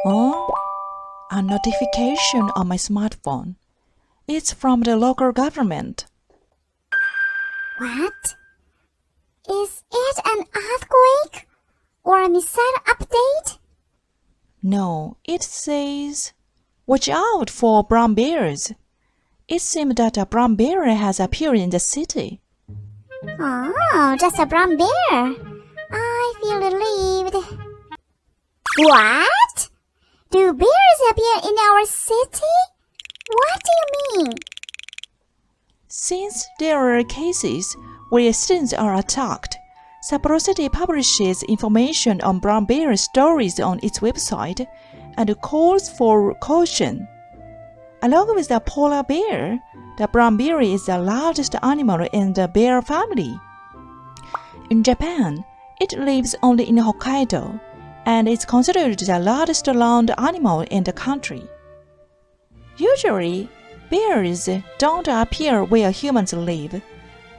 Oh, a notification on my smartphone. It's from the local government. What? Is it an earthquake or a missile update? No, it says, "Watch out for brown bears." It seems that a brown bear has appeared in the city. Oh, just a brown bear. I feel relieved. What? Do bears appear in our city? What do you mean? Since there are cases where citizens are attacked, Sapporo City publishes information on brown bear stories on its website and calls for caution. Along with the polar bear, the brown bear is the largest animal in the bear family. In Japan, it lives only in Hokkaido and is considered the largest land animal in the country. Usually, bears don't appear where humans live,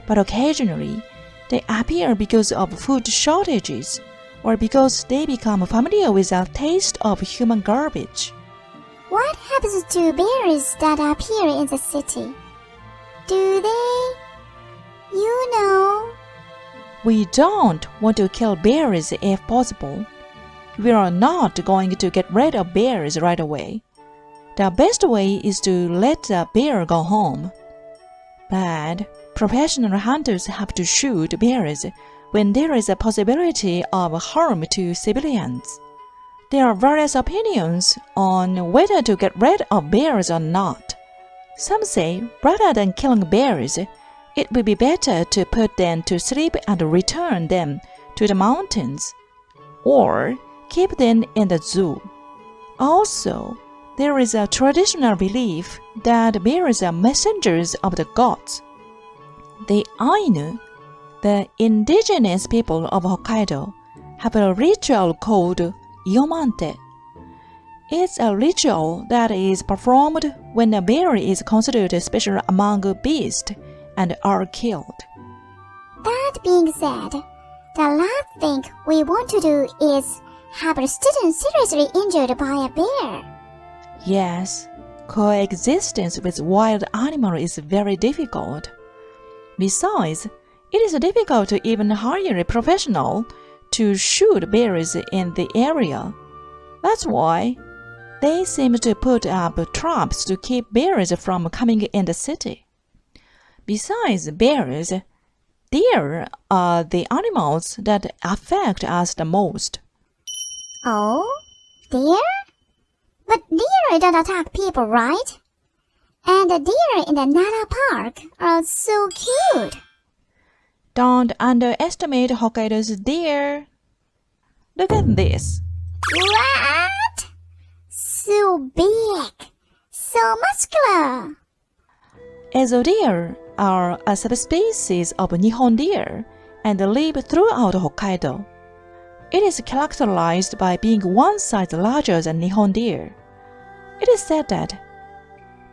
but occasionally they appear because of food shortages or because they become familiar with the taste of human garbage. What happens to bears that appear in the city? Do they? You know. We don't want to kill bears if possible. We are not going to get rid of bears right away. The best way is to let the bear go home. But professional hunters have to shoot bears when there is a possibility of harm to civilians. There are various opinions on whether to get rid of bears or not. Some say rather than killing bears, it would be better to put them to sleep and return them to the mountains, or keep them in the zoo. Also, there is a traditional belief that bears are messengers of the gods. The Ainu, the indigenous people of Hokkaido, have a ritual called Yomante. It's a ritual that is performed when a bear is considered special among beasts and are killed. That being said, the last thing we want to do is have a student seriously injured by a bear. Yes, coexistence with wild animals is very difficult. Besides, it is difficult to even hire a professional to shoot bears in the area. That's why they seem to put up traps to keep bears from coming in the city. Besides bears, deer are the animals that affect us the most. Oh, deer? But deer don't attack people, right? And the deer in the Nara Park are so cute. Don't underestimate Hokkaido's deer. Look at this. What? So big, so muscular. Ezo deer are a subspecies of Nihon deer and live throughout Hokkaido. It is characterized by being one size larger than Nihon deer. It is said that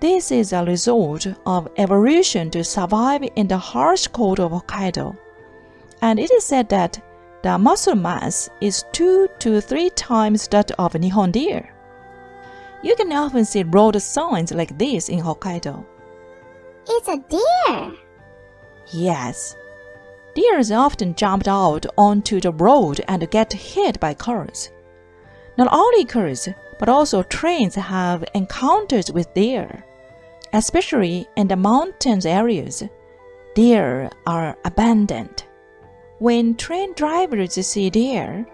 this is a result of evolution to survive in the harsh cold of Hokkaido, and it is said that the muscle mass is 2 to 3 times that of Nihon deer. You can often see road signs like this in Hokkaido. It's a deer. Yes. Deers often jump out onto the road and get hit by cars. Not only cars, but also trains have encounters with deer. Especially in the mountains areas, deer are abundant. When train drivers see deer,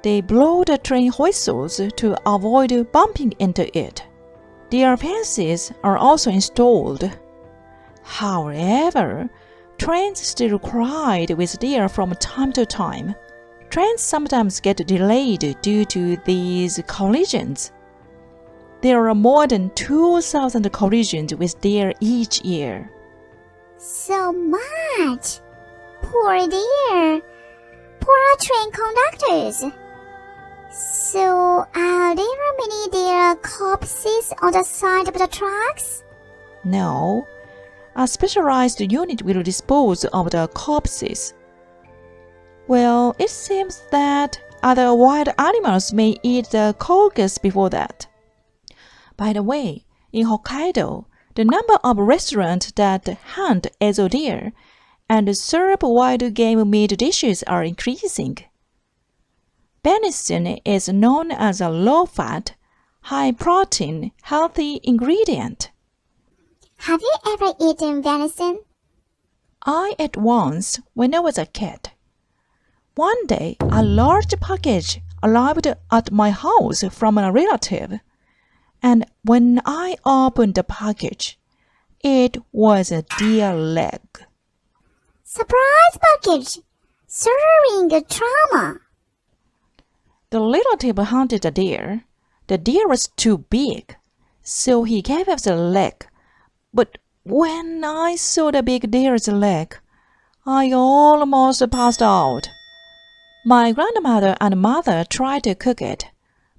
they blow the train whistles to avoid bumping into it. Deer fences are also installed. However, trains still collide with deer from time to time. Trains sometimes get delayed due to these collisions. There are more than 2,000 collisions with deer each year. So much. Poor deer. Poor train conductors. So, are there many deer corpses on the side of the tracks? No. A specialized unit will dispose of the corpses. Well, it seems that other wild animals may eat the carcass before that. By the way, in Hokkaido, the number of restaurants that hunt ezo deer and serve wild game meat dishes are increasing. Venison is known as a low-fat, high-protein, healthy ingredient. Have you ever eaten venison? I ate once when I was a kid. One day, a large package arrived at my house from a relative, and when I opened the package, it was a deer leg. Surprise package! Serving a trauma! The relative hunted a deer. The deer was too big, so he gave us the leg. But when I saw the big deer's leg, I almost passed out. My grandmother and mother tried to cook it,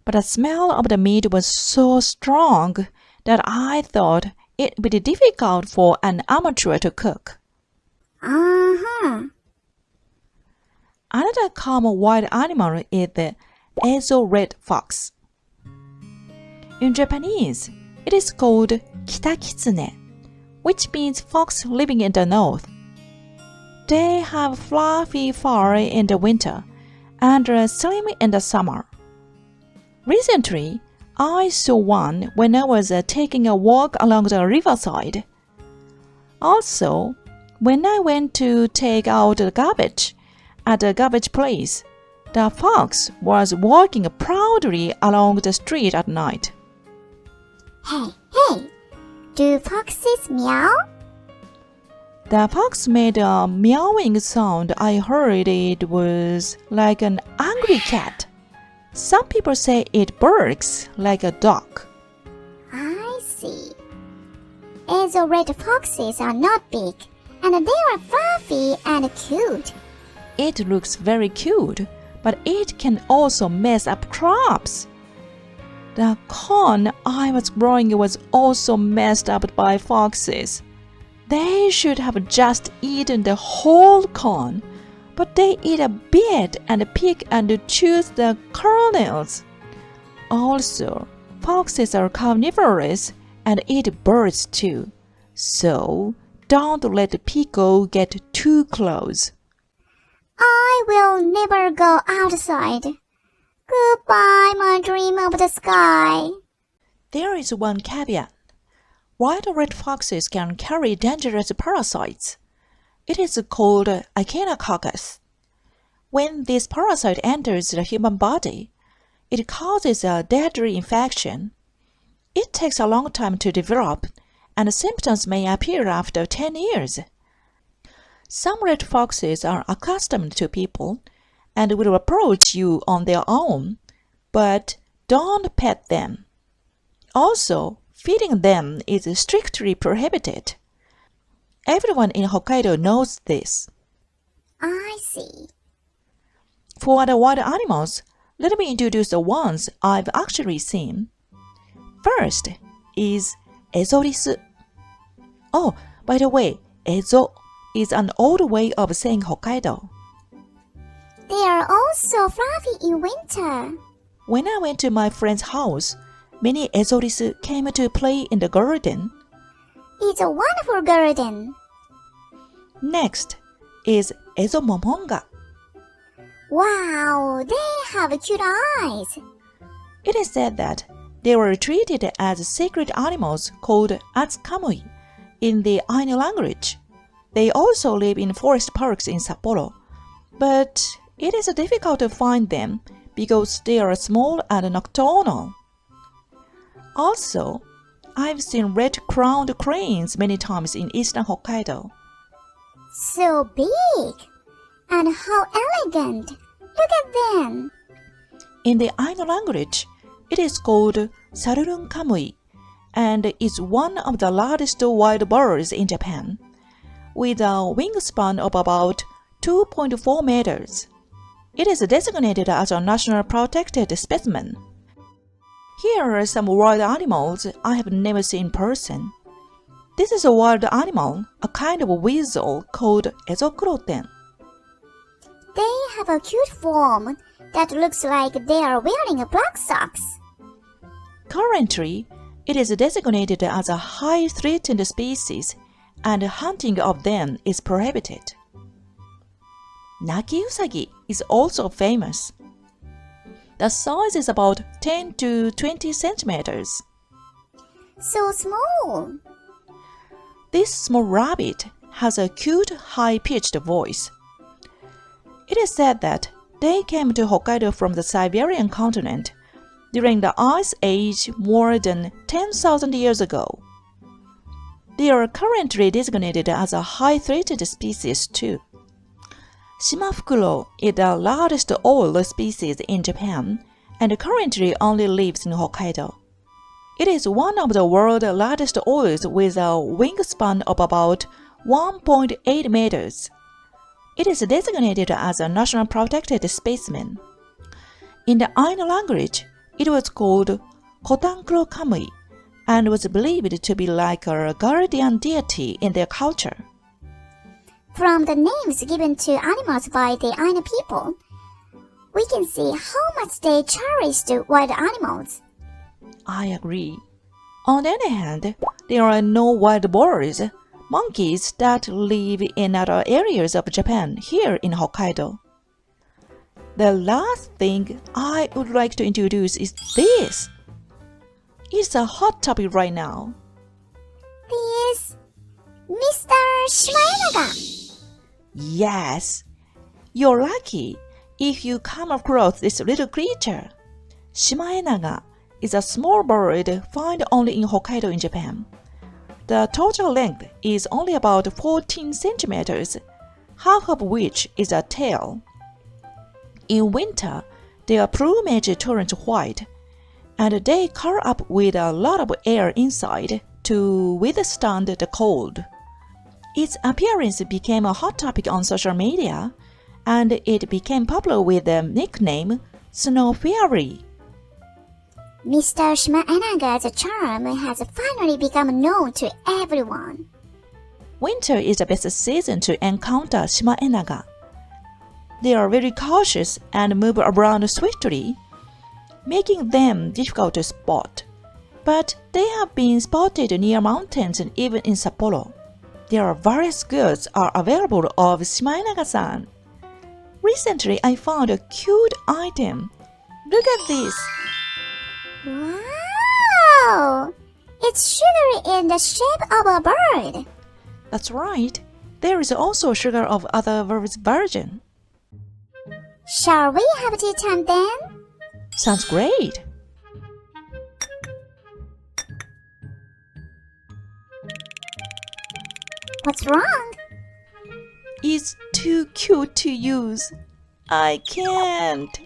but the smell of the meat was so strong that I thought it would be difficult for an amateur to cook. Uh-huh. Another common wild animal is the ezo red fox. In Japanese, it is called kitakitsune, which means fox living in the north. They have fluffy fur in the winter and are slim in the summer. Recently, I saw one when I was taking a walk along the riverside. Also, when I went to take out the garbage at the garbage place, the fox was walking proudly along the street at night. Hey, do foxes meow? The fox made a meowing sound. I heard it was like an angry cat. Some people say it barks like a dog. I see. Ezo red foxes are not big, and they are fluffy and cute. It looks very cute, but it can also mess up crops. The corn I was growing was also messed up by foxes. They should have just eaten the whole corn, but they eat a bit and pick and choose the kernels. Also, foxes are carnivorous and eat birds too, so don't let Piko get too close. I will never go outside. Goodbye, my dream of the sky. There is one caveat. Wild red foxes can carry dangerous parasites. It is called echinococcus. When this parasite enters the human body, it causes a deadly infection. It takes a long time to develop, and symptoms may appear after 10 years. Some red foxes are accustomed to people and will approach you on their own, but don't pet them. Also, feeding them is strictly prohibited. Everyone in Hokkaido knows this. I see. For the wild animals, let me introduce the ones I've actually seen. First is ezorisu. Oh, by the way, ezo is an old way of saying Hokkaido. They are also fluffy in winter. When I went to my friend's house, many ezorisu came to play in the garden. It's a wonderful garden. Next is ezomomonga. Wow, they have cute eyes. It is said that they were treated as sacred animals called atsukamui in the Ainu language. They also live in forest parks in Sapporo, but it is difficult to find them because they are small and nocturnal. Also, I've seen red-crowned cranes many times in eastern Hokkaido. So big and how elegant. Look at them. In the Ainu language, it is called sarurun kamui and is one of the largest wild birds in Japan, with a wingspan of about 2.4 meters. It is designated as a national protected specimen. Here are some wild animals I have never seen in person. This is a wild animal, a kind of weasel called ezokuroten. they have a cute form that looks like they are wearing black socks. Currently, it is designated as a high threatened species and hunting of them is prohibited. Naki usagi is also famous. The size is about 10 to 20 centimeters. So small. This small rabbit has a cute high-pitched voice. It is said that they came to Hokkaido from the Siberian continent during the Ice Age more than 10,000 years ago. They are currently designated as a high-threatened species too. Shimafukuro is the largest owl species in Japan and currently only lives in Hokkaido. It is one of the world's largest owls with a wingspan of about 1.8 meters. It is designated as a national protected specimen. In the Ainu language, it was called Kotankuro Kamui and was believed to be like a guardian deity in their culture. From the names given to animals by the Ainu people, we can see how much they cherish the wild animals. I agree. On the other hand, there are no wild boars, monkeys that live in other areas of Japan here in Hokkaido. The last thing I would like to introduce is this. It's a hot topic right now. This Mr. Shimaenaga. Yes, you're lucky if you come across this little creature. Shimaenaga is a small bird found only in Hokkaido in Japan. The total length is only about 14 centimeters, half of which is a tail. In winter, their plumage turns white, and they curl up with a lot of air inside to withstand the cold. Its appearance became a hot topic on social media, and it became popular with the nickname Snow Fairy. Mr. Shimaenaga's charm has finally become known to everyone. Winter is the best season to encounter Shimaenaga. They are very cautious and move around swiftly, making them difficult to spot. But they have been spotted near mountains and even in Sapporo. There are various goods are available of Shimaenaga-san. Recently, I found a cute item. Look at this. Wow! It's sugar in the shape of a bird. That's right. There is also sugar of other birds' version. Shall we have tea time then? Sounds great. What's wrong? It's too cute to use. I can't.